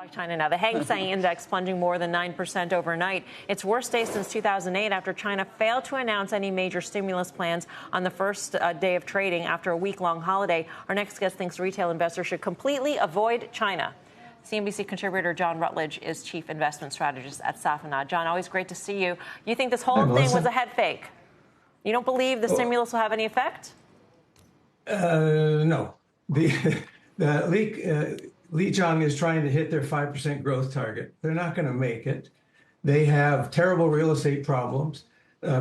China now. The Hang Seng Index plunging more than 9% overnight. Its worst day since 2008 after China failed to announce any major stimulus plans on the first day of trading after a week-long holiday. Our next guest thinks retail investors should completely avoid China. CNBC contributor John Rutledge is chief investment strategist at Safanad. John, always great to see you. You think this whole thing was a head fake? You don't believe the stimulus will have any effect? No. Li Jiang is trying to hit their 5% growth target. They're not going to make it. They have terrible real estate problems.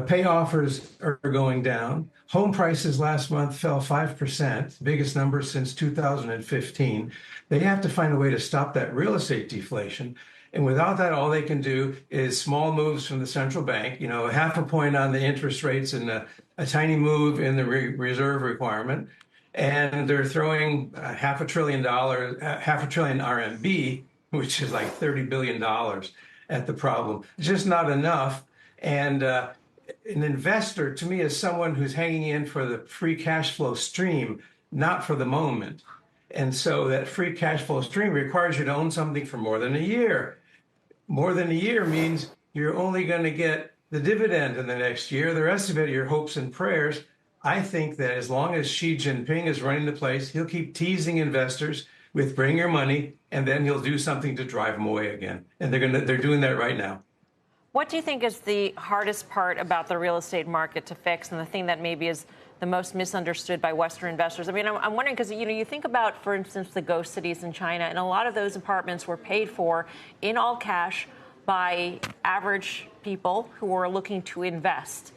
Pay offers are going down. Home prices last month fell 5%, biggest number since 2015. They have to find a way to stop that real estate deflation. And without that, all they can do is small moves from the central bank, half a point on the interest rates and a tiny move in the reserve requirement. And they're throwing half a trillion RMB, which is like $30 billion at the problem. It's just not enough. And an investor, to me, is someone who's hanging in for the free cash flow stream, not for the moment. And so that free cash flow stream requires you to own something for more than a year. More than a year means you're only going to get the dividend in the next year. The rest of it, your hopes and prayers. I think that as long as Xi Jinping is running the place, he'll keep teasing investors with bring your money, and then he'll do something to drive them away again. And they're doing that right now. What do you think is the hardest part about the real estate market to fix, and the thing that maybe is the most misunderstood by Western investors? I mean, I'm wondering because, you think about, for instance, the ghost cities in China, and a lot of those apartments were paid for in all cash by average people who are looking to invest.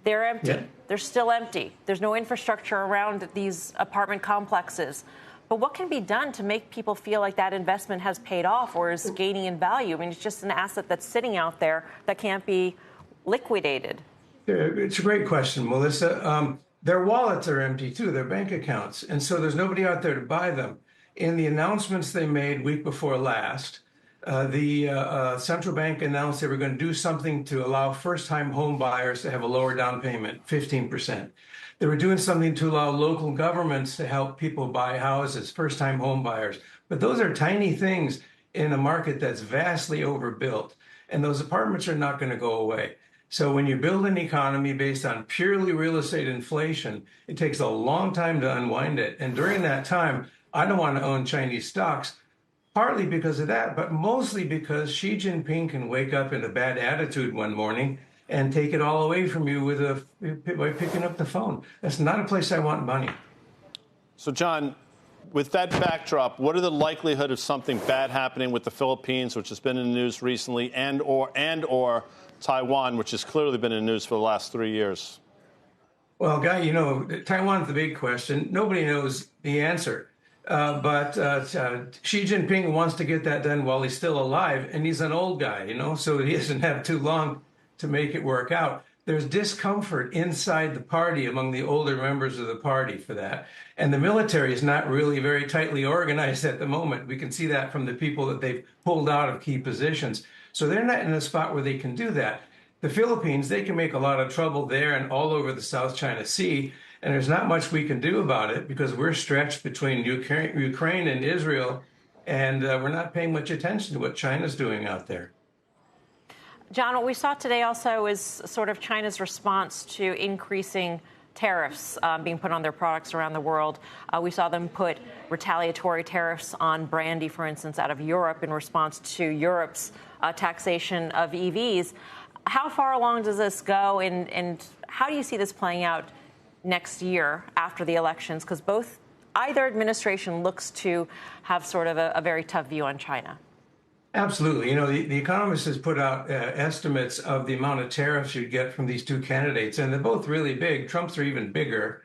They're empty. Yeah. They're still empty. There's no infrastructure around these apartment complexes. But what can be done to make people feel like that investment has paid off or is gaining in value? I mean, it's just an asset that's sitting out there that can't be liquidated. It's a great question, Melissa. Their wallets are empty, too, their bank accounts. And so there's nobody out there to buy them. In the announcements they made week before last, the central bank announced they were going to do something to allow first-time home buyers to have a lower down payment, 15%. They were doing something to allow local governments to help people buy houses, first-time home buyers. But those are tiny things in a market that's vastly overbuilt. And those apartments are not going to go away. So when you build an economy based on purely real estate inflation, it takes a long time to unwind it. And during that time, I don't want to own Chinese stocks. Partly because of that, but mostly because Xi Jinping can wake up in a bad attitude one morning and take it all away from you by picking up the phone. That's not a place I want money. So, John, with that backdrop, what are the likelihood of something bad happening with the Philippines, which has been in the news recently, and or Taiwan, which has clearly been in the news for the last 3 years? Well, Guy, Taiwan's the big question. Nobody knows the answer. But Xi Jinping wants to get that done while he's still alive, and he's an old guy, so he doesn't have too long to make it work out. There's discomfort inside the party among the older members of the party for that. And the military is not really very tightly organized at the moment. We can see that from the people that they've pulled out of key positions. So they're not in a spot where they can do that. The Philippines, they can make a lot of trouble there and all over the South China Sea. And there's not much we can do about it because we're stretched between Ukraine and Israel, and we're not paying much attention to what China's doing out there. John, what we saw today also is sort of China's response to increasing tariffs being put on their products around the world. We saw them put retaliatory tariffs on brandy, for instance, out of Europe in response to Europe's taxation of EVs. How far along does this go, and how do you see this playing out next year after the elections? Because either administration looks to have sort of a very tough view on China. Absolutely. The Economist has put out estimates of the amount of tariffs you'd get from these two candidates, and they're both really big. Trump's are even bigger,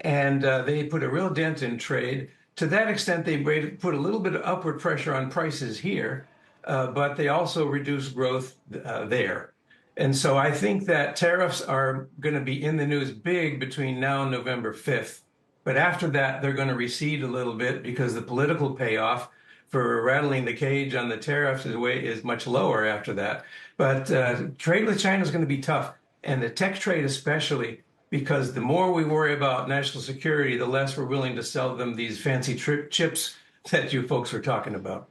and they put a real dent in trade. To that extent, they put a little bit of upward pressure on prices here, but they also reduce growth there. And so I think that tariffs are going to be in the news big between now and November 5th. But after that, they're going to recede a little bit because the political payoff for rattling the cage on the tariffs is much lower after that. But trade with China is going to be tough, and the tech trade especially, because the more we worry about national security, the less we're willing to sell them these fancy chips that you folks were talking about.